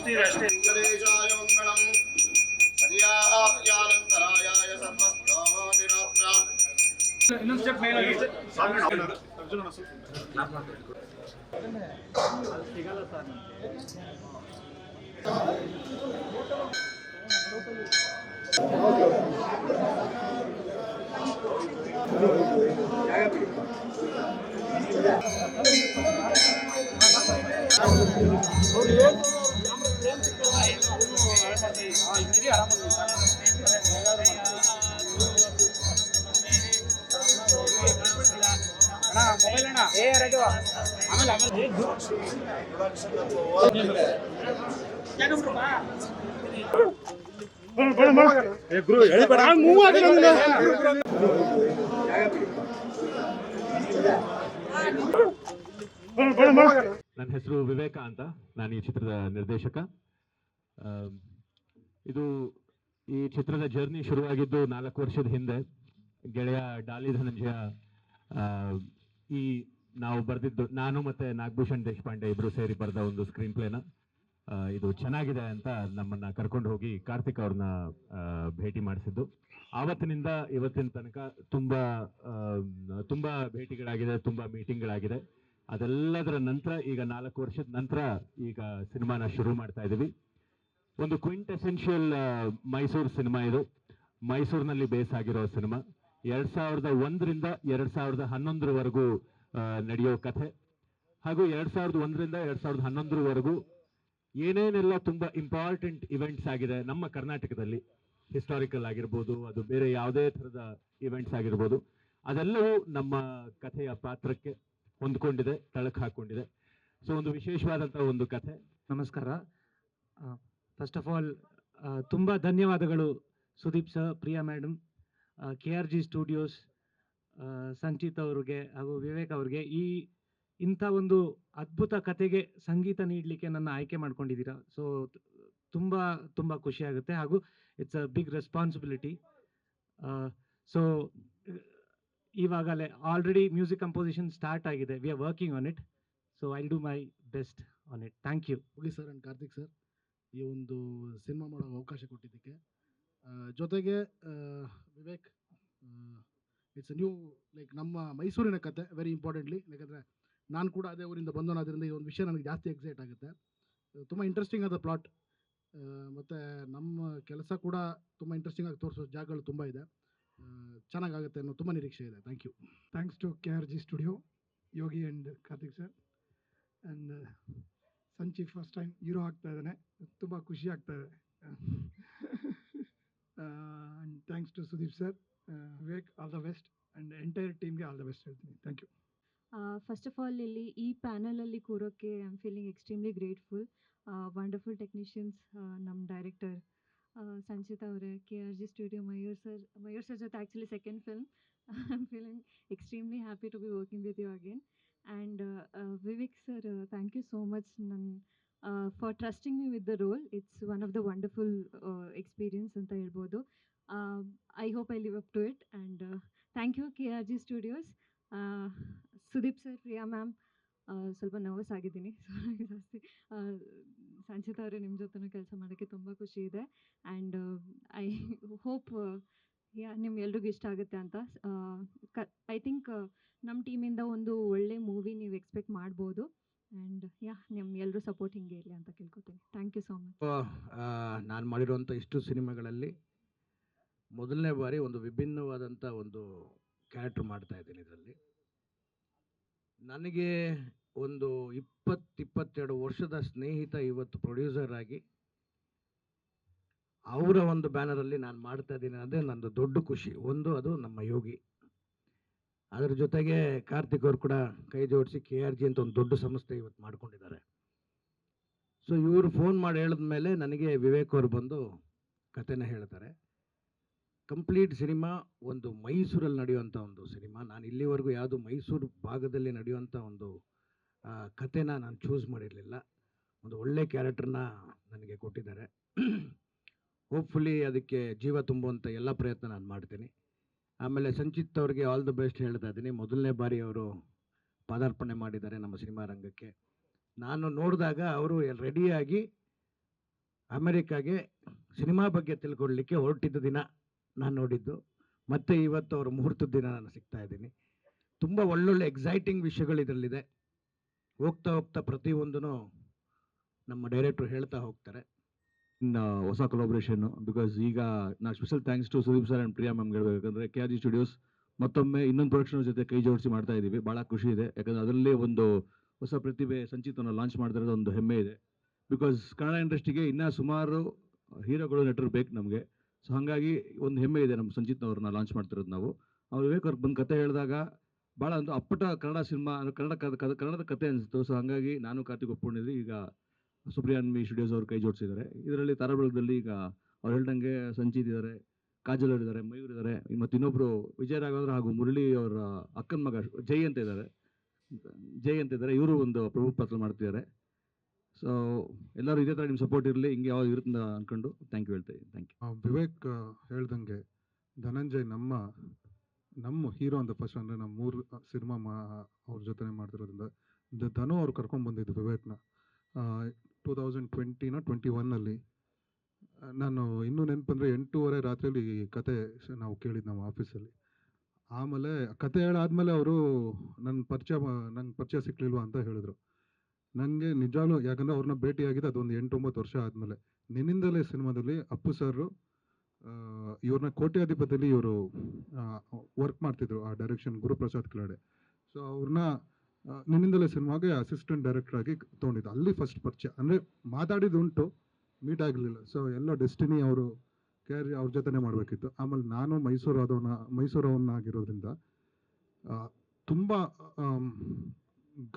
ವೆಂಕಟೇಶಾಯ ಮಂಗಳಂ ಪರ್ಯಾಪ್ಯಾನಂತರಾಯಾಯ ಸರ್ವಸ್ತೋಮೋದಿರಾಪ್ತ ಇನ್ನೊಂದು ಸ್ಟೆಪ್ ಮೇಲೆ ಸಿಗಲ್ಲ ಸರ್ ಮೊಬೈಲ್ ಅಣ್ಣ ಏ ರಜು ಆಮೇಲೆ ನನ್ನ ಹೆಸರು ವಿವೇಕ ಅಂತ, ನಾನು ಈ ಚಿತ್ರದ ನಿರ್ದೇಶಕ. ಈ ಚಿತ್ರದ ಜರ್ನಿ ಶುರುವಾಗಿದ್ದು 4 ವರ್ಷದ ಹಿಂದೆ. ಗೆಳೆಯ ಡಾಲಿ ಧನಂಜಯ ನಾವು ಬರೆದಿದ್ದು, ನಾನು ಮತ್ತೆ ನಾಗಭೂಷಣ್ ದೇಶಪಾಂಡೆ ಇಬ್ರು ಸೇರಿ ಬರೆದ ಒಂದು ಸ್ಕ್ರೀನ್ ಪ್ಲೇನ ಇದು ಚೆನ್ನಾಗಿದೆ ಅಂತ ನಮ್ಮನ್ನ ಕರ್ಕೊಂಡು ಹೋಗಿ ಕಾರ್ತಿಕ್ ಅವ್ರನ್ನ ಭೇಟಿ ಮಾಡಿಸಿದ್ದು. ಆವತ್ತಿನಿಂದ ಇವತ್ತಿನ ತನಕ ತುಂಬಾ ಭೇಟಿಗಳಾಗಿದೆ, ತುಂಬಾ ಮೀಟಿಂಗ್ಗಳಾಗಿದೆ. ಅದೆಲ್ಲದರ ನಂತರ ಈಗ 4 ವರ್ಷದ ನಂತರ ಈಗ ಸಿನಿಮಾನ ಶುರು ಮಾಡ್ತಾ ಇದ್ದೀವಿ. ಒಂದು ಕ್ವಿಂಟೆಸೆನ್ಷಿಯಲ್ ಮೈಸೂರು ಸಿನಿಮಾ ಇದು. ಮೈಸೂರಿನಲ್ಲಿ ಬೇಸ್ ಆಗಿರೋ ಸಿನಿಮಾ. 2001ರಿಂದ 2011ರವರೆಗೂ ನಡೆಯೋ ಕಥೆ. ಹಾಗೂ 2001ರಿಂದ 2011ರವರೆಗೂ ಏನೇನೆಲ್ಲ ತುಂಬಾ ಇಂಪಾರ್ಟೆಂಟ್ ಇವೆಂಟ್ಸ್ ಆಗಿದೆ ನಮ್ಮ ಕರ್ನಾಟಕದಲ್ಲಿ, ಹಿಸ್ಟಾರಿಕಲ್ ಆಗಿರ್ಬೋದು, ಅದು ಬೇರೆ ಯಾವುದೇ ಥರದ ಇವೆಂಟ್ಸ್ ಆಗಿರ್ಬೋದು, ಅದೆಲ್ಲವೂ ನಮ್ಮ ಕಥೆಯ ಪಾತ್ರಕ್ಕೆ ಹೊಂದ್ಕೊಂಡಿದೆ, ತಳಕು ಹಾಕೊಂಡಿದೆ. ಸೊ ಒಂದು ವಿಶೇಷವಾದಂತಹ ಒಂದು ಕಥೆ. ನಮಸ್ಕಾರ. ಫಸ್ಟ್ ಆಫ್ ಆಲ್ ತುಂಬ ಧನ್ಯವಾದಗಳು Sudeep sir, Priya madam, KRG studios, Sanchit ಅವ್ರಿಗೆ ಹಾಗೂ ವಿವೇಕ್ ಅವ್ರಿಗೆ ಇಂಥ ಒಂದು ಅದ್ಭುತ ಕಥೆಗೆ ಸಂಗೀತ ನೀಡಲಿಕ್ಕೆ ನನ್ನ ಆಯ್ಕೆ ಮಾಡ್ಕೊಂಡಿದ್ದೀರಾ. ಸೊ ತುಂಬ ತುಂಬ ಖುಷಿಯಾಗುತ್ತೆ ಹಾಗೂ it's a big responsibility. So ಇವಾಗಲೇ ಆಲ್ರೆಡಿ ಮ್ಯೂಸಿಕ್ ಕಂಪೋಸಿಷನ್ ಸ್ಟಾರ್ಟ್ ಆಗಿದೆ. We are working on it. So I will do my best on it. Thank you Mugi sir and Karthik sir, ಈ ಒಂದು ಸಿನಿಮಾ ಮಾಡೋ ಅವಕಾಶ ಕೊಟ್ಟಿದ್ದಕ್ಕೆ. ಜೊತೆಗೆ ವಿವೇಕ್, ಇಟ್ಸ್ ನ್ಯೂ ಲೈಕ್ ನಮ್ಮ ಮೈಸೂರಿನ ಕತೆ, ವೆರಿ ಇಂಪಾರ್ಟೆಂಟ್ಲಿ. ಯಾಕಂದರೆ ನಾನು ಕೂಡ ಅದೇ ಊರಿಂದ ಬಂದೋನಾದ್ರಿಂದ ಈ ಒಂದು ವಿಷಯ ನನಗೆ ಜಾಸ್ತಿ ಎಕ್ಸೈಟ್ ಆಗುತ್ತೆ. ತುಂಬ ಇಂಟ್ರೆಸ್ಟಿಂಗ್ ಆದ ಪ್ಲಾಟ್, ಮತ್ತು ನಮ್ಮ ಕೆಲಸ ಕೂಡ ತುಂಬ ಇಂಟ್ರೆಸ್ಟಿಂಗ್ ಆಗಿ ತೋರಿಸೋ ಜಾಗಗಳು ತುಂಬ ಇದೆ. ಚೆನ್ನಾಗಾಗುತ್ತೆ ಅನ್ನೋ ತುಂಬ ನಿರೀಕ್ಷೆ ಇದೆ. Thank you. Thanks to KRG studio, Yogi and Karthik sir. And Sanchi first time hero ಆಗ್ತಾ ಇದ್ದಾನೆ, ತುಂಬ ಖುಷಿ ಆಗ್ತಾ ಇದೆ. And thanks to Sudeep sir, Vivek, all the best, and entire ಟೀಮ್ಗೆ ಆಲ್ ದ ಬೆಸ್ಟ್ ಹೇಳ್ತೀನಿ. Thank you. First of all ಇಲ್ಲಿ ಈ ಪ್ಯಾನಲಲ್ಲಿ ಕೂರೋಕ್ಕೆ I am feeling extremely grateful. Wonderful technicians, ನಮ್ಮ ಡೈರೆಕ್ಟರ್ ಸಂಚಿತ್ ಅವರೇ, KRG ಸ್ಟುಡಿಯೋ, ಮಯೂರ್ ಸರ್ ಜೊತೆ actually second film. I am feeling extremely happy to be working with you again. And Vivek sir, thank you so much for trusting me with the role. It's one of the wonderful experience ಅಂತ ಹೇಳ್ಬೋದು. I hope I live up to it. And thank you KRG studios. Sudeep sir, Priya ma'am, ಸ್ವಲ್ಪ nervous ಆಗಿದ್ದೀನಿ ಜಾಸ್ತಿ. ಸಂಚಿತ್ ಅವರೇ, ನಿಮ್ಮ ಜೊತೆ ಕೆಲಸ ಮಾಡೋಕ್ಕೆ ತುಂಬ ಖುಷಿ ಇದೆ. ಆ್ಯಂಡ್ ಐ ಹೋಪ್ ನಿಮ್ಗೆಲ್ರಿಗೂ ಇಷ್ಟ ಆಗುತ್ತೆ ಅಂತ. ಐ ಥಿಂಕ್ ನಮ್ಮ ಟೀಮಿಂದ ಒಂದು ಒಳ್ಳೆ ಮೂವಿ ನೀವು ಎಕ್ಸ್ಪೆಕ್ಟ್ ಮಾಡ್ಬೋದು. ಆ್ಯಂಡ್ ನಿಮ್ಗೆಲ್ಲರೂ ಸಪೋರ್ಟ್ ಹಿಂಗೆ ಇರಲಿ ಅಂತ ಕೇಳ್ಕೊತೀನಿ. Thank you so much. ನಾನು ಮಾಡಿರುವಂಥ ಇಷ್ಟು ಸಿನಿಮಾಗಳಲ್ಲಿ ಮೊದಲನೇ ಬಾರಿ ಒಂದು ವಿಭಿನ್ನವಾದಂಥ ಒಂದು ಕ್ಯಾರೆಕ್ಟರ್ ಮಾಡ್ತಾ ಇದ್ದೀನಿ. ಇದರಲ್ಲಿ ನನಗೆ ಒಂದು 22 ವರ್ಷದ ಸ್ನೇಹಿತ ಇವತ್ತು ಪ್ರೊಡ್ಯೂಸರ್ ಆಗಿ ಅವರ ಒಂದು ಬ್ಯಾನರಲ್ಲಿ ನಾನು ಮಾಡ್ತಾ ಇದ್ದೀನಿ ಅಂದರೆ ನಂದು ದೊಡ್ಡ ಖುಷಿ. ಅದು ನಮ್ಮ ಯೋಗಿ. ಅದರ ಜೊತೆಗೆ ಕಾರ್ತಿಕ್ ಅವರು ಕೂಡ ಕೈ ಜೋಡಿಸಿ KRG ಅಂತ ಒಂದು ದೊಡ್ಡ ಸಂಸ್ಥೆ ಇವತ್ತು ಮಾಡ್ಕೊಂಡಿದ್ದಾರೆ. ಸೊ ಇವರು ಫೋನ್ ಮಾಡಿ ಹೇಳಿದ ಮೇಲೆ ನನಗೆ ವಿವೇಕ್ ಅವರು ಬಂದು ಕಥೆನ ಹೇಳ್ತಾರೆ. ಕಂಪ್ಲೀಟ್ ಸಿನಿಮಾ ಒಂದು ಮೈಸೂರಲ್ಲಿ ನಡೆಯುವಂಥ ಒಂದು ಸಿನಿಮಾ. ನಾನು ಇಲ್ಲಿವರೆಗೂ ಯಾವುದು ಮೈಸೂರು ಭಾಗದಲ್ಲಿ ನಡೆಯುವಂಥ ಒಂದು ಕಥೆನ ನಾನು ಚೂಸ್ ಮಾಡಿರಲಿಲ್ಲ. ಒಂದು ಒಳ್ಳೆ ಕ್ಯಾರೆಕ್ಟರ್ನ ನನಗೆ ಕೊಟ್ಟಿದ್ದಾರೆ. ಹೋಪ್ಫುಲಿ ಅದಕ್ಕೆ ಜೀವ ತುಂಬುವಂಥ ಎಲ್ಲ ಪ್ರಯತ್ನ ನಾನು ಮಾಡ್ತೀನಿ. ಆಮೇಲೆ ಸಂಚಿತ್ ಅವ್ರಿಗೆ ಆಲ್ ದ ಬೆಸ್ಟ್ ಹೇಳ್ತಾ ಇದ್ದೀನಿ. ಮೊದಲನೇ ಬಾರಿ ಅವರು ಪಾದಾರ್ಪಣೆ ಮಾಡಿದ್ದಾರೆ ನಮ್ಮ ಸಿನಿಮಾ ರಂಗಕ್ಕೆ. ನಾನು ನೋಡಿದಾಗ ಅವರು ರೆಡಿಯಾಗಿ ಅಮೆರಿಕಾಗೆ ಸಿನಿಮಾ ಬಗ್ಗೆ ತಿಳ್ಕೊಳ್ಳಿಕ್ಕೆ ಹೊರಟಿದ್ದ ದಿನ ನಾನು ನೋಡಿದ್ದು. ಮತ್ತು ಇವತ್ತು ಅವರ ಮುಹೂರ್ತದ ದಿನ ನಾನು ಸಿಗ್ತಾ ಇದ್ದೀನಿ. ತುಂಬ ಒಳ್ಳೊಳ್ಳೆ ಎಕ್ಸೈಟಿಂಗ್ ವಿಷಯಗಳು ಇದರಲ್ಲಿದೆ. ಹೋಗ್ತಾ ಹೋಗ್ತಾ ಪ್ರತಿಯೊಂದೂ ನಮ್ಮ ಡೈರೆಕ್ಟ್ರು ಹೇಳ್ತಾ ಹೋಗ್ತಾರೆ. ಹೊಸ ಕೊಲಾಬ್ರೇಷನ್, ಬಿಕಾಸ್ ಈಗ ನಾ special thanks to Sudeep sir and Priya ma'am ಹೇಳ್ಬೇಕಂದ್ರೆ KRG ಸ್ಟುಡಿಯೋಸ್ ಮತ್ತೊಮ್ಮೆ ಇನ್ನೊಂದು ಪ್ರೊಡಕ್ಷನ್ ಜೊತೆ ಕೈ ಜೋಡಿಸಿ ಮಾಡ್ತಾ ಇದ್ದೀವಿ. ಭಾಳ ಖುಷಿ ಇದೆ, ಯಾಕಂದರೆ ಅದರಲ್ಲಿ ಒಂದು ಹೊಸ ಪ್ರತಿಭೆ ಸಂಚಿತನ ಲಾಂಚ್ ಮಾಡ್ತಿರೋದು ಒಂದು ಹೆಮ್ಮೆ ಇದೆ. ಬಿಕಾಸ್ ಕನ್ನಡ ಇಂಡಸ್ಟ್ರಿಗೆ ಇನ್ನೂ ಸುಮಾರು ಹೀರೋಗಳು ನಟರು ಬೇಕು ನಮಗೆ. ಸೊ ಹಾಗಾಗಿ ಒಂದು ಹೆಮ್ಮೆ ಇದೆ ನಮ್ಮ ಸಂಚಿತ್ನವ್ರನ್ನ ಲಾಂಚ್ ಮಾಡ್ತಿರೋದು ನಾವು. ಅವ್ರು ವಿವೇಕ್ ಅವ್ರಿಗೆ ಬಂದು ಕತೆ ಹೇಳಿದಾಗ ಭಾಳ ಒಂದು ಅಪ್ಪಟ ಕನ್ನಡ ಸಿನಿಮಾ, ಕನ್ನಡದ ಕತೆ ಅನಿಸ್ತು. ಸೊ ಹಾಗಾಗಿ ನಾನು ಕಾರ್ತಿಕ್ ಒಪ್ಕೊಂಡಿದ್ವಿ. ಈಗ ಸುಪ್ರಿಯಾನ್ವಿ ಸ್ಟುಡಿಯೋಸ್ ಅವ್ರು ಕೈ ಜೋಡಿಸಿದ್ದಾರೆ. ಇದರಲ್ಲಿ ತಾರಾಬಳಗದಲ್ಲಿ ಈಗ ಅವ್ರು ಹೇಳ್ದಂಗೆ ಸಂಚಿತ್ ಇದ್ದಾರೆ, ಕಾಜಲ್ ಅವರು ಇದ್ದಾರೆ, ಮಯೂರ್ ಇದ್ದಾರೆ, ಮತ್ತು ಇನ್ನೊಬ್ಬರು ವಿಜಯ ರಾಘವೇಂದ್ರ ಹಾಗೂ ಮುರಳಿ ಅವರ ಅಕ್ಕನ ಮಗ ಜೈ ಅಂತ ಇದ್ದಾರೆ. ಇವರು ಒಂದು ಪ್ರಮುಖ ಪಾತ್ರ ಮಾಡ್ತಿದ್ದಾರೆ. ಸೊ ಎಲ್ಲರೂ ಇದೇ ಥರ ನಿಮ್ಮ ಸಪೋರ್ಟ್ ಇರಲಿ, ಹಿಂಗೆ ಯಾವಾಗ ಇರುತ್ತೆ ಅಂದ್ಕೊಂಡು ಥ್ಯಾಂಕ್ ಯು ಹೇಳ್ತಾ ಇದ್ದೀನಿ. Thank you. ವಿವೇಕ್ ಹೇಳ್ದಂಗೆ ಧನಂಜಯ್ ನಮ್ಮ ಹೀರೋ ಅಂತ ಫಸ್ಟ್ ಅಂದರೆ ನಮ್ಮ 3 ಸಿನಿಮಾ ಅವ್ರ ಜೊತೆ ಮಾಡ್ತಿರೋದ್ರಿಂದ ಧನು ಅವ್ರು ಕರ್ಕೊಂಡ್ಬಂದಿದ್ದು ವಿವೇಕ್ನ 2021 ನಾನು ಇನ್ನೂ ನೆನಪಂದರೆ 8:30 ರಾತ್ರಿಯಲ್ಲಿ ಕತೆ ನಾವು ಕೇಳಿದ್ದು ನಮ್ಮ ಆಫೀಸಲ್ಲಿ. ಆಮೇಲೆ ಕತೆ ಹೇಳಾದ್ಮೇಲೆ ಅವರು ನಂಗೆ ಪರಿಚಯ ಸಿಕ್ಕಲಿಲ್ವಾ ಅಂತ ಹೇಳಿದ್ರು. ನನಗೆ ನಿಜಾಲು, ಯಾಕಂದರೆ ಅವ್ರನ್ನ ಭೇಟಿಯಾಗಿದೆ ಅದೊಂದು 8-9 ವರ್ಷ ಆದಮೇಲೆ. ನಿನ್ನಿಂದಲೇ ಸಿನಿಮಾದಲ್ಲಿ ಅಪ್ಪು ಸರ್ ಇವ್ರನ್ನ ಕೋಟ್ಯಾಧಿಪತಿಯಲ್ಲಿ ಇವರು ವರ್ಕ್ ಮಾಡ್ತಿದ್ರು, ಆ ಡೈರೆಕ್ಷನ್ ಗುರುಪ್ರಸಾದ್ ಕಿಲಾಡೆ. ಸೊ ಅವ್ರನ್ನ ನಿನ್ನಿಂದಲೇ ಸಿನಿಮಾಗೆ ಅಸಿಸ್ಟೆಂಟ್ ಡೈರೆಕ್ಟರ್ ಆಗಿ ತೊಗೊಂಡಿದ್ದು. ಅಲ್ಲಿ ಫಸ್ಟ್ ಪರಿಚಯ, ಅಂದರೆ ಮಾತಾಡಿದ್ದುಂಟು, ಮೀಟ್ ಆಗಲಿಲ್ಲ. ಸೊ ಎಲ್ಲ ಡೆಸ್ಟಿನಿ ಅವರು KRG ಅವ್ರ ಜೊತೆನೇ ಮಾಡಬೇಕಿತ್ತು. ಆಮೇಲೆ ನಾನು ಮೈಸೂರವನ್ನಾಗಿರೋದ್ರಿಂದ ತುಂಬ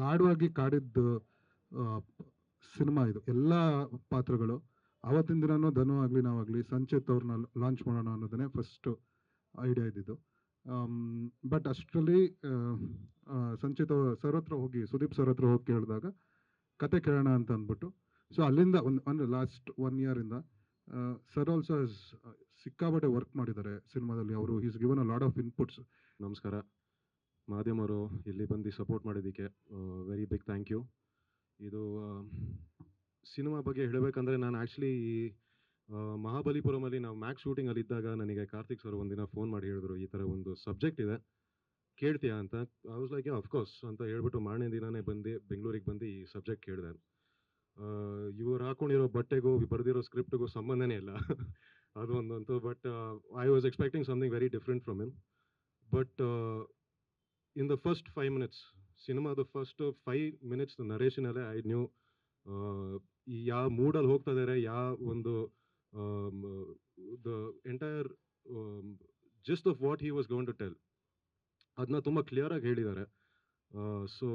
ಗಾಢವಾಗಿ ಕಾಡಿದ್ದು ಸಿನಿಮಾ ಇದು. ಎಲ್ಲ ಪಾತ್ರಗಳು ಆವತ್ತಿನ ದಿನವೂ ಧನು ಆಗಲಿ ನಾವಾಗಲಿ ಸಂಚಿತ್ ಅವ್ರನ್ನ ಲಾಂಚ್ ಮಾಡೋಣ ಅನ್ನೋದನ್ನೇ ಫಸ್ಟು ಐಡಿಯಾ ಇದ್ದಿದ್ದು. ಬಟ್ ಅಷ್ಟರಲ್ಲಿ ಸಂಚಿತ್ ಸರ್ ಹತ್ರ ಹೋಗಿ, ಸುದೀಪ್ ಸರ್ ಹತ್ರ ಹೋಗಿ ಕೇಳಿದಾಗ ಕತೆ ಕೇಳೋಣ ಅಂತ ಅಂದ್ಬಿಟ್ಟು, ಸೊ ಅಲ್ಲಿಂದ ಅಂದರೆ ಲಾಸ್ಟ್ 1 ಇಯರಿಂದ ಸರ್ ಆಲ್ಸೋ ಸಿಕ್ಕಾಪಟ್ಟೆ ವರ್ಕ್ ಮಾಡಿದ್ದಾರೆ ಸಿನಿಮಾದಲ್ಲಿ. ಅವರು is given a lot of inputs. ನಮಸ್ಕಾರ ಮಾಧ್ಯಮರು, ಇಲ್ಲಿ ಬಂದು ಸಪೋರ್ಟ್ ಮಾಡಿದ್ದಕ್ಕೆ ವೆರಿ ಬಿಗ್ ಥ್ಯಾಂಕ್ ಯು. ಇದು ಸಿನಿಮಾ ಬಗ್ಗೆ ಹೇಳಬೇಕಂದ್ರೆ, ನಾನು ಆ್ಯಕ್ಚುಲಿ ಮಹಾಬಲಿಪುರಮಲ್ಲಿ ನಾವು ಮ್ಯಾಕ್ಸ್ ಶೂಟಿಂಗಲ್ಲಿ ಇದ್ದಾಗ ನನಗೆ ಕಾರ್ತಿಕ್ ಸರ್ ಒಂದಿನ ಫೋನ್ ಮಾಡಿ ಹೇಳಿದ್ರು, ಈ ಥರ ಒಂದು ಸಬ್ಜೆಕ್ಟ್ ಇದೆ ಕೇಳ್ತೀಯಾ ಅಂತ. ಐ ವಾಸ್ ಲೈಕ್ ಅಫ್ಕೋರ್ಸ್ ಅಂತ ಹೇಳ್ಬಿಟ್ಟು ಮಾರನೇ ದಿನನೇ ಬಂದು ಬೆಂಗಳೂರಿಗೆ ಬಂದು ಈ ಸಬ್ಜೆಕ್ಟ್ ಕೇಳಿದೆ. ಇವ್ರು ಹಾಕೊಂಡಿರೋ ಬಟ್ಟೆಗೂ ಬರೆದಿರೋ ಸ್ಕ್ರಿಪ್ಟಿಗೂ ಸಂಬಂಧನೇ ಇಲ್ಲ ಅದು ಒಂದಂತೂ. But I was expecting something very different from him. But in the first 5 minutes, ಸಿನಿಮಾದ ಫಸ್ಟ್ 5 minutes ನರೇಷನಲ್ಲೇ ಐ ನ್ಯೂ ಯಾವ ಮೂಡಲ್ಲಿ ಹೋಗ್ತಾ ಇದ್ದಾರೆ, ಯಾವ ಒಂದು the entire gist of what he was going to tell ಅದನ್ನ ತುಂಬ ಕ್ಲಿಯರಾಗಿ ಹೇಳಿದ್ದಾರೆ. ಸೊ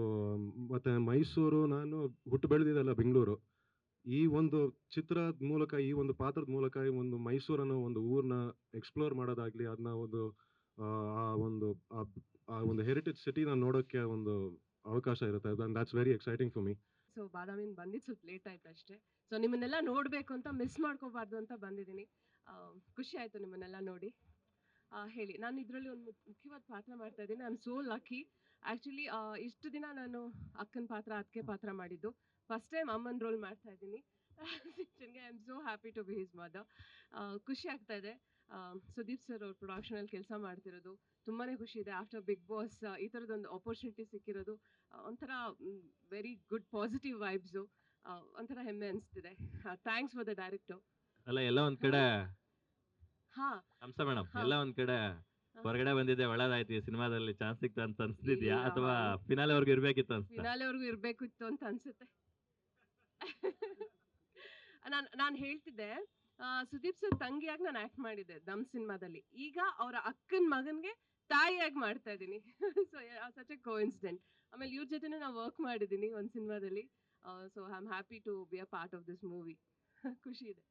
ಮತ್ತು ಮೈಸೂರು, ನಾನು ಹುಟ್ಟು ಬೆಳೆದಿದ್ದೆಲ್ಲ ಬೆಂಗಳೂರು. ಈ ಒಂದು ಚಿತ್ರದ ಮೂಲಕ, ಈ ಒಂದು ಪಾತ್ರದ ಮೂಲಕ ಈ ಒಂದು ಮೈಸೂರನ್ನು ಒಂದು ಊರನ್ನ ಎಕ್ಸ್ಪ್ಲೋರ್ ಮಾಡೋದಾಗಲಿ, ಅದನ್ನ ಆ ಒಂದು ಹೆರಿಟೇಜ್ ಸಿಟಿನ ನೋಡೋಕ್ಕೆ ಒಂದು ಅವಕಾಶ ಇರುತ್ತೆ. That's very exciting for me. So ಬಾದಾಮಿನ ಬಂದಿದ್ದು ಸ್ವಲ್ಪ ಲೇಟ್ ಆಯ್ತು ಅಷ್ಟೇ. ಸೊ ನಿಮ್ಮನ್ನೆಲ್ಲ ನೋಡಬೇಕು ಅಂತ ಮಿಸ್ ಮಾಡ್ಕೋಬಾರ್ದು ಅಂತ ಬಂದಿದ್ದೀನಿ. ಖುಷಿ ಆಯಿತು ನಿಮ್ಮನ್ನೆಲ್ಲ ನೋಡಿ. ಹೇಳಿ, ನಾನು ಇದರಲ್ಲಿ ಒಂದು ಮುಖ್ಯವಾದ ಪಾತ್ರ ಮಾಡ್ತಾ ಇದ್ದೀನಿ. I am so lucky. Actually ಇಷ್ಟು ದಿನ ನಾನು ಅಕ್ಕನ ಪಾತ್ರ, ಅದಕ್ಕೆ ಪಾತ್ರ ಮಾಡಿದ್ದು. ಫಸ್ಟ್ ಟೈಮ್ ಅಮ್ಮನ ರೋಲ್ ಮಾಡ್ತಾ ಇದ್ದೀನಿ. I am so happy to be his mother. ಖುಷಿ ಆಗ್ತಾ ಇದೆ. ಸುದೀಪ್ ಸರ್ ಅವ್ರ ಪ್ರೊಡಕ್ಷನಲ್ಲಿ ಕೆಲಸ ಮಾಡ್ತಿರೋದು ತುಂಬಾ ಖುಷಿ ಇದೆ. ಆಫ್ಟರ್ ಬಿಗ್ ಬಾಸ್ ಈ ಥರದೊಂದು ಆಪರ್ಚುನಿಟಿ ಸಿಕ್ಕಿರೋದು ಒಂಥರ ವೆರಿ ಗುಡ್ ಪಾಸಿಟಿವ್ ವೈಬ್ಸು, ಒಂಥರ ಹೆಮ್ಮೆ ಅನಿಸ್ತಿದೆ. Thanks for the director. ಅಲ್ಲ, ಎಲ್ಲ ಒಂದ್ ಕಡೆ ಹಾಂ ಹಂಸ ಮೇಡಮ್, ಎಲ್ಲ ಒಂದ್ ಕಡೆ ಹೊರಗಡೆ ಬಂದಿದ್ದೆ, ಒಳ್ಳೇದಾಯ್ತು, ಈ ಸಿನಿಮಾದಲ್ಲಿ ಚಾನ್ಸ್ ಸಿಕ್ತು ಅಂತ ಅನ್ಸ್ತಿದ್ಯಾ, ಅಥವಾ ಫಿನಾಲೆವರೆಗೂ ಇರ್ಬೇಕಿತ್ತು ಅನ್ಸುತ್ತಾ? ಫಿನಾಲೆವರೆಗೂ ಇರಬೇಕಿತ್ತು ಅಂತ ಅನ್ಸುತ್ತೆ. ನಾನು ಹೇಳ್ತಿದ್ದೆ, ಸುದೀಪ್ ಸರ್ ತಂಗಿಯಾಗಿ ನಾನು ಆ್ಯಕ್ಟ್ ಮಾಡಿದ್ದೆ ದಮ್ ಸಿನಿಮಾದಲ್ಲಿ. ಈಗ ಅವರ ಅಕ್ಕನ ಮಗನಿಗೆ ತಾಯಿಯಾಗಿ ಮಾಡ್ತಾ ಇದ್ದೀನಿ. So such a coincidence. ಆಮೇಲೆ ಇವ್ರ ಜೊತೆನೇ ನಾವು ವರ್ಕ್ ಮಾಡಿದ್ದೀನಿ ಒಂದು ಸಿನಿಮಾದಲ್ಲಿ. So I am happy to be a part of this movie. ಖುಷಿ ಇದೆ.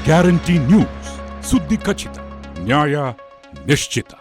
ಗ್ಯಾರಂಟಿ ನ್ಯೂಸ್, ಸುದ್ದಿ ಖಚಿತ, ನ್ಯಾಯ ನಿಶ್ಚಿತ.